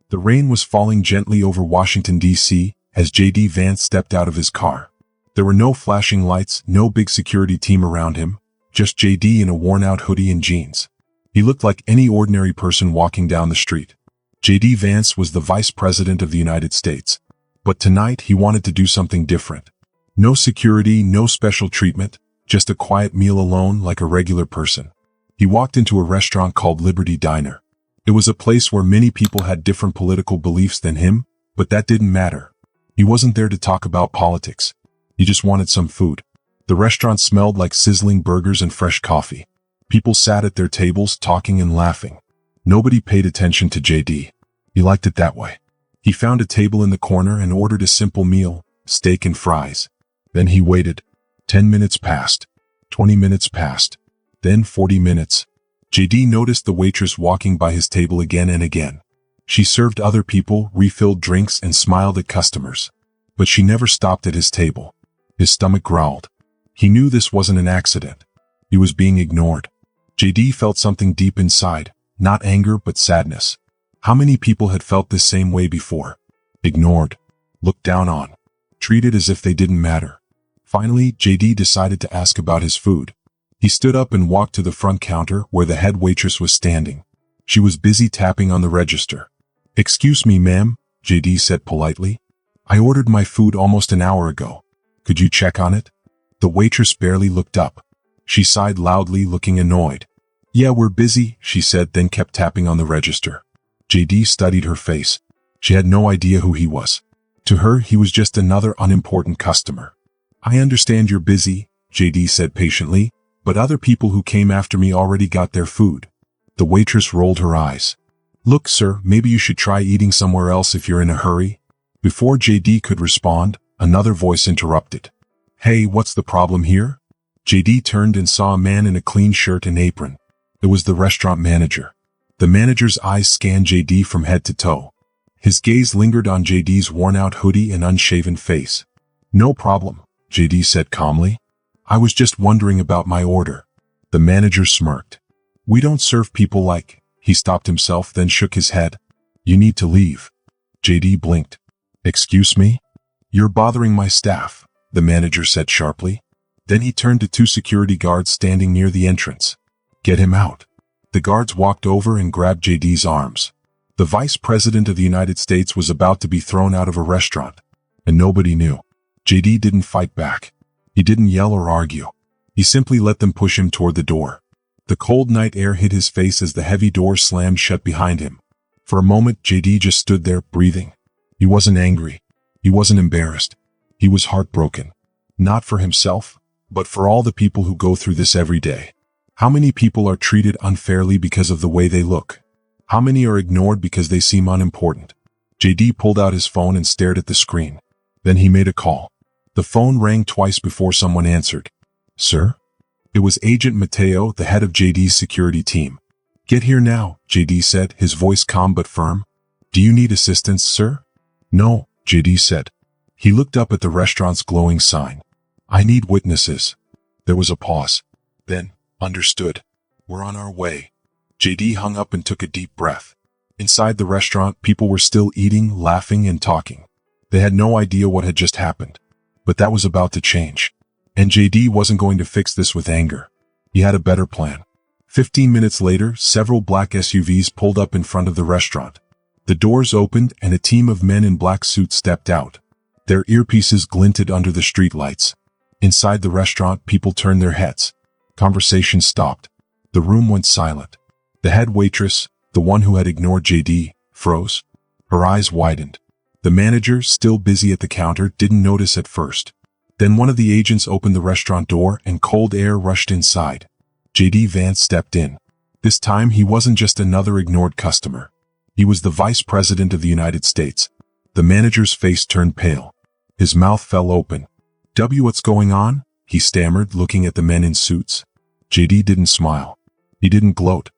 The rain was falling gently over Washington, D.C., as J.D. Vance stepped out of his car. There were no flashing lights, no big security team around him, just J.D. in a worn-out hoodie and jeans. He looked like any ordinary person walking down the street. J.D. Vance was the Vice President of the United States. But tonight he wanted to do something different. No security, no special treatment, just a quiet meal alone like a regular person. He walked into a restaurant called Liberty Diner. It was a place where many people had different political beliefs than him, but that didn't matter. He wasn't there to talk about politics. He just wanted some food. The restaurant smelled like sizzling burgers and fresh coffee. People sat at their tables talking and laughing. Nobody paid attention to J.D. He liked it that way. He found a table in the corner and ordered a simple meal, steak and fries. Then he waited. 10 minutes passed. 20 minutes passed. Then 40 minutes. J.D. noticed the waitress walking by his table again and again. She served other people, refilled drinks, and smiled at customers. But she never stopped at his table. His stomach growled. He knew this wasn't an accident. He was being ignored. J.D. felt something deep inside, not anger but sadness. How many people had felt this same way before? Ignored. Looked down on. Treated as if they didn't matter. Finally, J.D. decided to ask about his food. He stood up and walked to the front counter where the head waitress was standing. She was busy tapping on the register. "Excuse me, ma'am," J.D. said politely. "I ordered my food almost an hour ago. Could you check on it?" The waitress barely looked up. She sighed loudly, looking annoyed. "Yeah, we're busy," she said, then kept tapping on the register. J.D. studied her face. She had no idea who he was. To her, he was just another unimportant customer. "I understand you're busy," J.D. said patiently, "but other people who came after me already got their food." The waitress rolled her eyes. "Look, sir, maybe you should try eating somewhere else if you're in a hurry." Before J.D. could respond, another voice interrupted. "Hey, what's the problem here?" J.D. turned and saw a man in a clean shirt and apron. It was the restaurant manager. The manager's eyes scanned J.D. from head to toe. His gaze lingered on J.D.'s worn-out hoodie and unshaven face. "No problem," J.D. said calmly. "I was just wondering about my order." The manager smirked. "We don't serve people like—" He stopped himself, then shook his head. "You need to leave." J.D. blinked. "Excuse me?" "You're bothering my staff," the manager said sharply. Then he turned to two security guards standing near the entrance. "Get him out." The guards walked over and grabbed J.D.'s arms. The Vice President of the United States was about to be thrown out of a restaurant, and nobody knew. J.D. didn't fight back. He didn't yell or argue. He simply let them push him toward the door. The cold night air hit his face as the heavy door slammed shut behind him. For a moment, J.D. just stood there, breathing. He wasn't angry. He wasn't embarrassed. He was heartbroken. Not for himself, but for all the people who go through this every day. How many people are treated unfairly because of the way they look? How many are ignored because they seem unimportant? J.D. pulled out his phone and stared at the screen. Then he made a call. The phone rang twice before someone answered. "Sir?" It was Agent Mateo, the head of J.D.'s security team. "Get here now," J.D. said, his voice calm but firm. "Do you need assistance, sir?" "No," J.D. said. He looked up at the restaurant's glowing sign. "I need witnesses." There was a pause. Then, "Understood. We're on our way." J.D. hung up and took a deep breath. Inside the restaurant, people were still eating, laughing, and talking. They had no idea what had just happened. But that was about to change. And J.D. wasn't going to fix this with anger. He had a better plan. 15 minutes later, several black SUVs pulled up in front of the restaurant. The doors opened and a team of men in black suits stepped out. Their earpieces glinted under the streetlights. Inside the restaurant, people turned their heads. Conversation stopped. The room went silent. The head waitress, the one who had ignored J.D., froze. Her eyes widened. The manager, still busy at the counter, didn't notice at first. Then one of the agents opened the restaurant door and cold air rushed inside. J.D. Vance stepped in. This time he wasn't just another ignored customer. He was the Vice President of the United States. The manager's face turned pale. His mouth fell open. "What's going on?" he stammered, looking at the men in suits. J.D. didn't smile. He didn't gloat.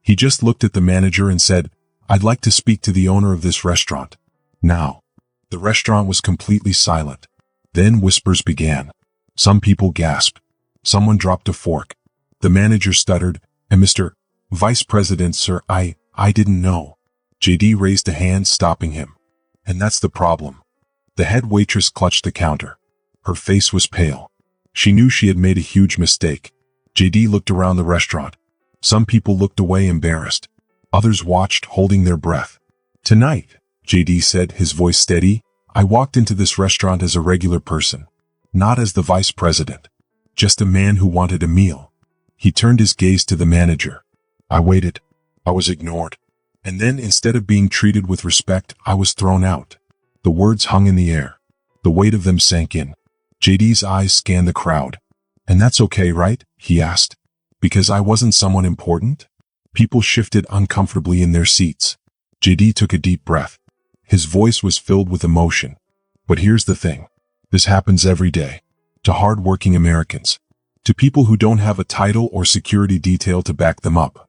He just looked at the manager and said, "I'd like to speak to the owner of this restaurant. Now." The restaurant was completely silent. Then whispers began. Some people gasped. Someone dropped a fork. The manager stuttered, "And Mr. Vice President, sir, I didn't know." JD raised a hand, stopping him. And that's the problem. The head waitress clutched the counter. Her face was pale. She knew she had made a huge mistake. JD looked around the restaurant. Some people looked away, embarrassed. Others watched, holding their breath. Tonight, JD said, his voice steady, I walked into this restaurant as a regular person. Not as the vice president. Just a man who wanted a meal. He turned his gaze to the manager. I waited. I was ignored. And then, instead of being treated with respect, I was thrown out. The words hung in the air. The weight of them sank in. JD's eyes scanned the crowd. And that's okay, right? He asked. Because I wasn't someone important? People shifted uncomfortably in their seats. JD took a deep breath. His voice was filled with emotion. But here's the thing. This happens every day. To hard-working Americans. To people who don't have a title or security detail to back them up.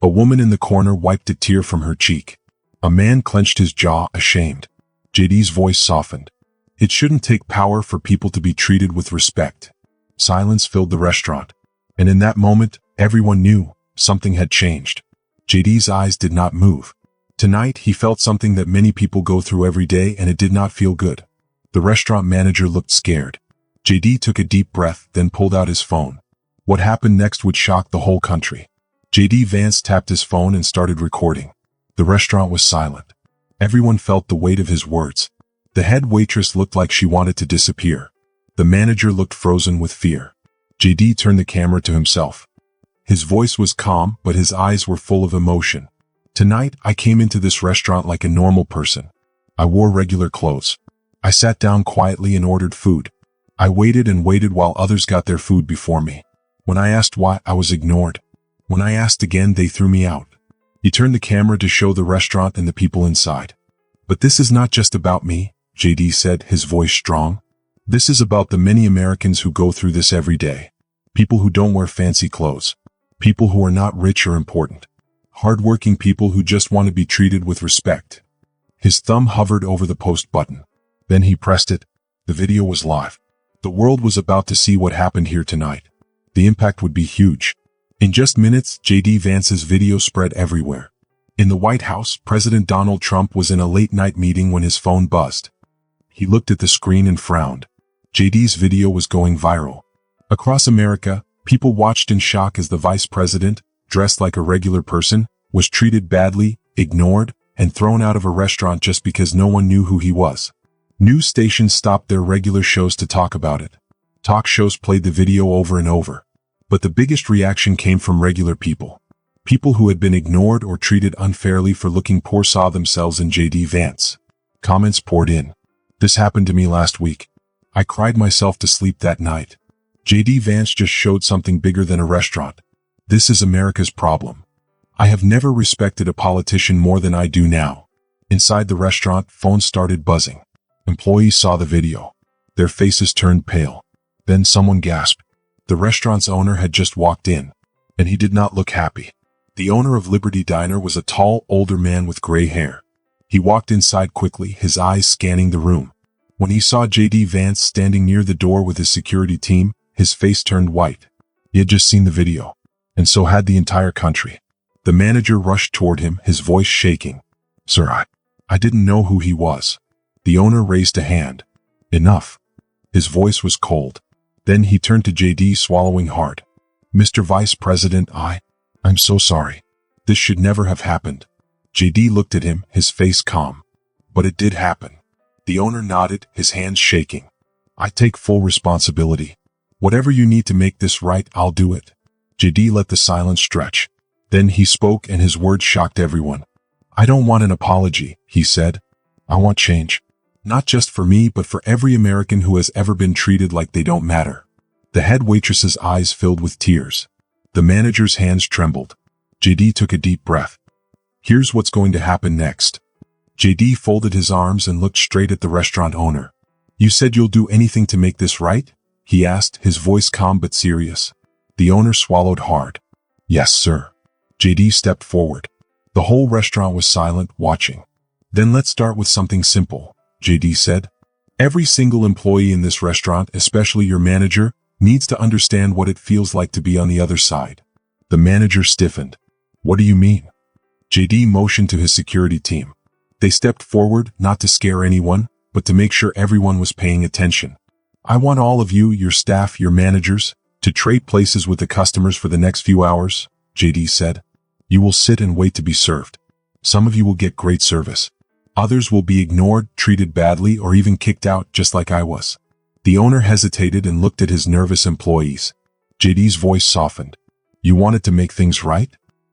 A woman in the corner wiped a tear from her cheek. A man clenched his jaw, ashamed. JD's voice softened. It shouldn't take power for people to be treated with respect. Silence filled the restaurant. And in that moment, everyone knew something had changed. JD's eyes did not move. Tonight, he felt something that many people go through every day, and it did not feel good. The restaurant manager looked scared. JD took a deep breath, then pulled out his phone. What happened next would shock the whole country. JD Vance tapped his phone and started recording. The restaurant was silent. Everyone felt the weight of his words. The head waitress looked like she wanted to disappear. The manager looked frozen with fear. JD turned the camera to himself. His voice was calm, but his eyes were full of emotion. Tonight, I came into this restaurant like a normal person. I wore regular clothes. I sat down quietly and ordered food. I waited and waited while others got their food before me. When I asked why, I was ignored. When I asked again, they threw me out. He turned the camera to show the restaurant and the people inside. But this is not just about me, JD said, his voice strong. This is about the many Americans who go through this every day. People who don't wear fancy clothes. People who are not rich or important. Hardworking people who just want to be treated with respect. His thumb hovered over the post button. Then he pressed it. The video was live. The world was about to see what happened here tonight. The impact would be huge. In just minutes, JD Vance's video spread everywhere. In the White House, President Donald Trump was in a late-night meeting when his phone buzzed. He looked at the screen and frowned. JD's video was going viral. Across America, people watched in shock as the vice president, dressed like a regular person, was treated badly, ignored, and thrown out of a restaurant just because no one knew who he was. News stations stopped their regular shows to talk about it. Talk shows played the video over and over. But the biggest reaction came from regular people. People who had been ignored or treated unfairly for looking poor saw themselves in JD Vance. Comments poured in. This happened to me last week. I cried myself to sleep that night. JD Vance just showed something bigger than a restaurant. This is America's problem. I have never respected a politician more than I do now. Inside the restaurant, phones started buzzing. Employees saw the video. Their faces turned pale. Then someone gasped. The restaurant's owner had just walked in. And he did not look happy. The owner of Liberty Diner was a tall, older man with gray hair. He walked inside quickly, his eyes scanning the room. When he saw JD Vance standing near the door with his security team, his face turned white. He had just seen the video. And so had the entire country. The manager rushed toward him, his voice shaking. Sir, I didn't know who he was. The owner raised a hand. Enough. His voice was cold. Then he turned to JD, swallowing hard. Mr. Vice President, I'm so sorry. This should never have happened. JD looked at him, his face calm. But it did happen. The owner nodded, his hands shaking. I take full responsibility. Whatever you need to make this right, I'll do it. JD let the silence stretch. Then he spoke and his words shocked everyone. I don't want an apology, he said. I want change. Not just for me, but for every American who has ever been treated like they don't matter. The head waitress's eyes filled with tears. The manager's hands trembled. JD took a deep breath. Here's what's going to happen next. JD folded his arms and looked straight at the restaurant owner. You said you'll do anything to make this right? He asked, his voice calm but serious. The owner swallowed hard. Yes, sir. JD stepped forward. The whole restaurant was silent, watching. Then let's start with something simple, JD said. Every single employee in this restaurant, especially your manager, needs to understand what it feels like to be on the other side. The manager stiffened. What do you mean? JD motioned to his security team. They stepped forward, not to scare anyone, but to make sure everyone was paying attention. I want all of you, your staff, your managers, to trade places with the customers for the next few hours, JD said. You will sit and wait to be served. Some of you will get great service. Others will be ignored, treated badly, or even kicked out, just like I was. The owner hesitated and looked at his nervous employees. JD's voice softened. You wanted to make things right?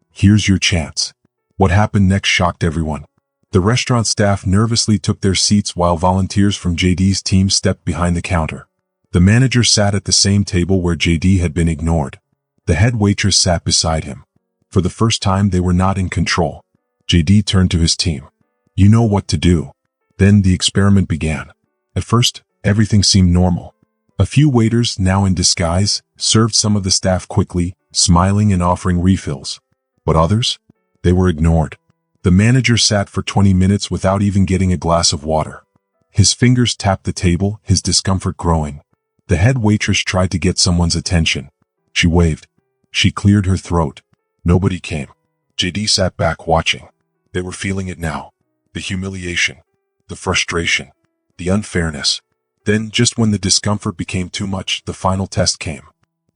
Here's your chance. What happened next shocked everyone. The restaurant staff nervously took their seats while volunteers from JD's team stepped behind the counter. The manager sat at the same table where JD had been ignored. The head waitress sat beside him. For the first time, they were not in control. JD turned to his team. You know what to do. Then the experiment began. At first, everything seemed normal. A few waiters, now in disguise, served some of the staff quickly, smiling and offering refills. But others? They were ignored. The manager sat for 20 minutes without even getting a glass of water. His fingers tapped the table, his discomfort growing. The head waitress tried to get someone's attention. She waved. She cleared her throat. Nobody came. JD sat back watching. They were feeling it now. The humiliation. The frustration. The unfairness. Then, just when the discomfort became too much, the final test came.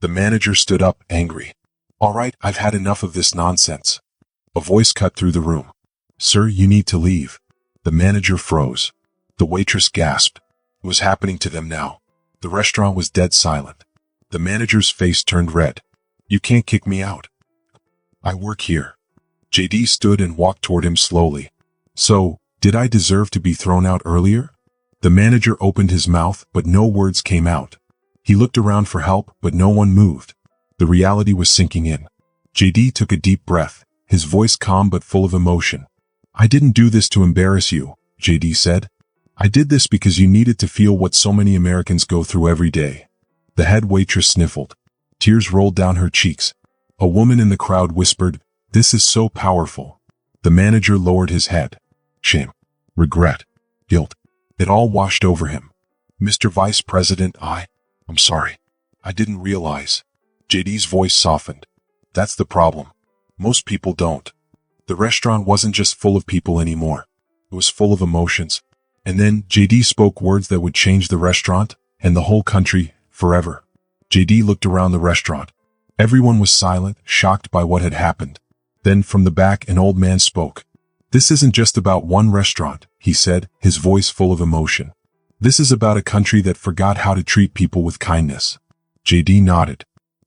The manager stood up, angry. All right, I've had enough of this nonsense. A voice cut through the room. Sir, you need to leave. The manager froze. The waitress gasped. It was happening to them now. The restaurant was dead silent. The manager's face turned red. You can't kick me out. I work here. JD stood and walked toward him slowly. So, did I deserve to be thrown out earlier? The manager opened his mouth, but no words came out. He looked around for help, but no one moved. The reality was sinking in. JD took a deep breath, his voice calm but full of emotion. I didn't do this to embarrass you, JD said. I did this because you needed to feel what so many Americans go through every day. The head waitress sniffled. Tears rolled down her cheeks. A woman in the crowd whispered, This is so powerful. The manager lowered his head. Shame, regret, guilt. It all washed over him. Mr. Vice President, I'm sorry. I didn't realize. JD's voice softened. That's the problem. Most people don't. The restaurant wasn't just full of people anymore. It was full of emotions. And then JD spoke words that would change the restaurant and the whole country forever. JD looked around the restaurant. Everyone was silent, shocked by what had happened. Then from the back, an old man spoke. This isn't just about one restaurant, he said, his voice full of emotion. This is about a country that forgot how to treat people with kindness. JD nodded.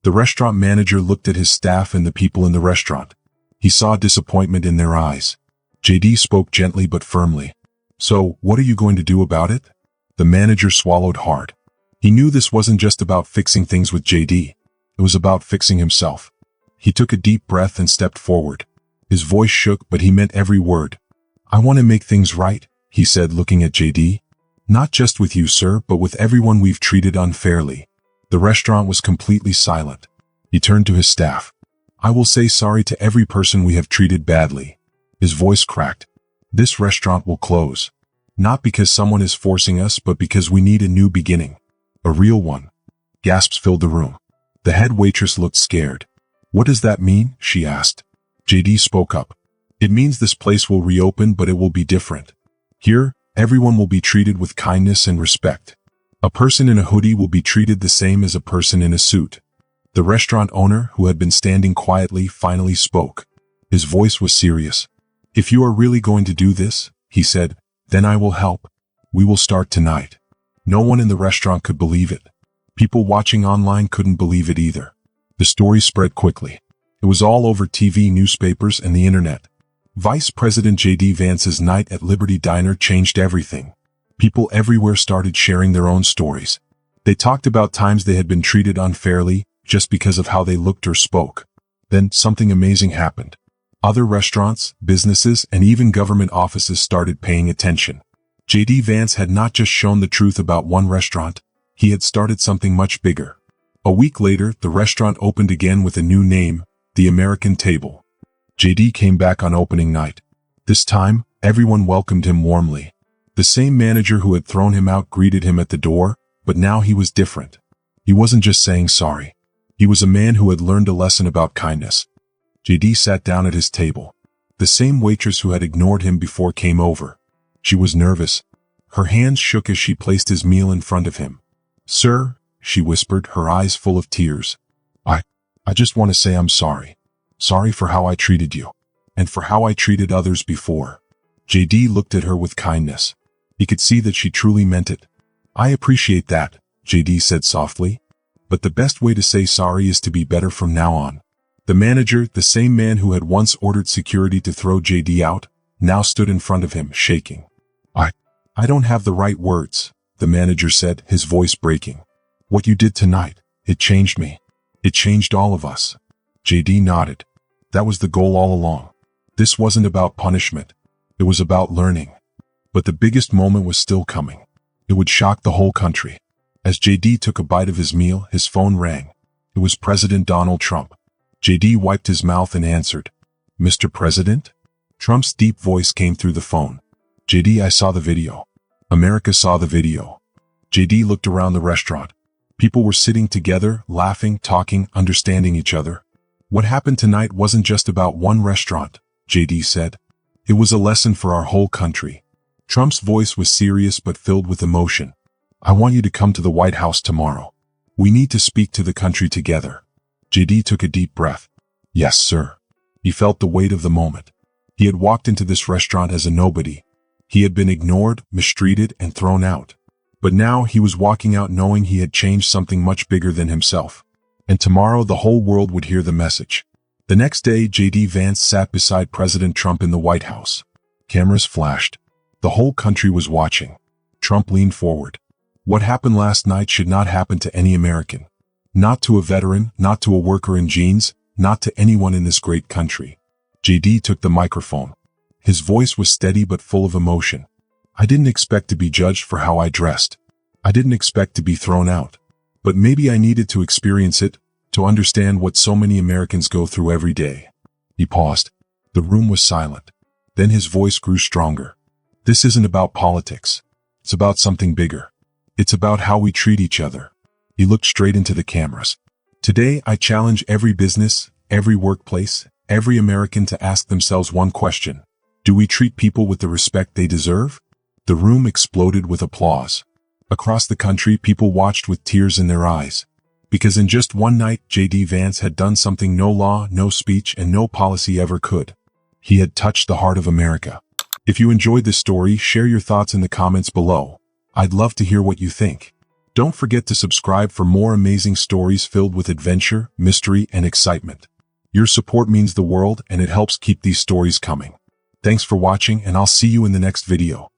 The restaurant manager looked at his staff and the people in the restaurant. He saw disappointment in their eyes. JD spoke gently but firmly. So, what are you going to do about it? The manager swallowed hard. He knew this wasn't just about fixing things with JD. It was about fixing himself. He took a deep breath and stepped forward. His voice shook, but he meant every word. I want to make things right, he said, looking at JD. Not just with you, sir, but with everyone we've treated unfairly. The restaurant was completely silent. He turned to his staff. I will say sorry to every person we have treated badly. His voice cracked. This restaurant will close. Not because someone is forcing us, but because we need a new beginning. A real one. Gasps filled the room. The head waitress looked scared. What does that mean? She asked. JD spoke up. It means this place will reopen, but it will be different. Here, everyone will be treated with kindness and respect. A person in a hoodie will be treated the same as a person in a suit. The restaurant owner, who had been standing quietly, finally spoke. His voice was serious. If you are really going to do this, he said, then I will help. We will start tonight. No one in the restaurant could believe it. People watching online couldn't believe it either. The story spread quickly. It was all over TV, newspapers, and the internet. Vice President J.D. Vance's night at Liberty Diner changed everything. People everywhere started sharing their own stories. They talked about times they had been treated unfairly, just because of how they looked or spoke. Then something amazing happened. Other restaurants, businesses, and even government offices started paying attention. J.D. Vance had not just shown the truth about one restaurant, he had started something much bigger. A week later, the restaurant opened again with a new name, The American Table. J.D. came back on opening night. This time, everyone welcomed him warmly. The same manager who had thrown him out greeted him at the door, but now he was different. He wasn't just saying sorry. He was a man who had learned a lesson about kindness. J.D. sat down at his table. The same waitress who had ignored him before came over. She was nervous. Her hands shook as she placed his meal in front of him. "Sir," she whispered, her eyes full of tears. I just want to say I'm sorry. Sorry for how I treated you. And for how I treated others before." JD looked at her with kindness. He could see that she truly meant it. "I appreciate that," JD said softly. "But the best way to say sorry is to be better from now on." The manager, the same man who had once ordered security to throw JD out, now stood in front of him, shaking. I don't have the right words," the manager said, his voice breaking. "What you did tonight, it changed me. It changed all of us." JD nodded. That was the goal all along. This wasn't about punishment. It was about learning. But the biggest moment was still coming. It would shock the whole country. As JD took a bite of his meal, his phone rang. It was President Donald Trump. JD wiped his mouth and answered. "Mr. President?" Trump's deep voice came through the phone. "JD, I saw the video. America saw the video." JD looked around the restaurant. People were sitting together, laughing, talking, understanding each other. "What happened tonight wasn't just about one restaurant," JD said. "It was a lesson for our whole country." Trump's voice was serious but filled with emotion. "I want you to come to the White House tomorrow. We need to speak to the country together." JD took a deep breath. "Yes, sir." He felt the weight of the moment. He had walked into this restaurant as a nobody. He had been ignored, mistreated, and thrown out. But now he was walking out knowing he had changed something much bigger than himself. And tomorrow the whole world would hear the message. The next day, JD Vance sat beside President Trump in the White House. Cameras flashed. The whole country was watching. Trump leaned forward. What happened last night should not happen to any American. Not to a veteran, not to a worker in jeans, not to anyone in this great country. JD took the microphone. His voice was steady but full of emotion. "I didn't expect to be judged for how I dressed. I didn't expect to be thrown out. But maybe I needed to experience it, to understand what so many Americans go through every day." He paused. The room was silent. Then his voice grew stronger. "This isn't about politics. It's about something bigger. It's about how we treat each other." He looked straight into the cameras. "Today, I challenge every business, every workplace, every American to ask themselves one question. Do we treat people with the respect they deserve?" The room exploded with applause. Across the country, people watched with tears in their eyes. Because in just one night, JD Vance had done something no law, no speech, and no policy ever could. He had touched the heart of America. If you enjoyed this story, share your thoughts in the comments below. I'd love to hear what you think. Don't forget to subscribe for more amazing stories filled with adventure, mystery, and excitement. Your support means the world, and it helps keep these stories coming. Thanks for watching, and I'll see you in the next video.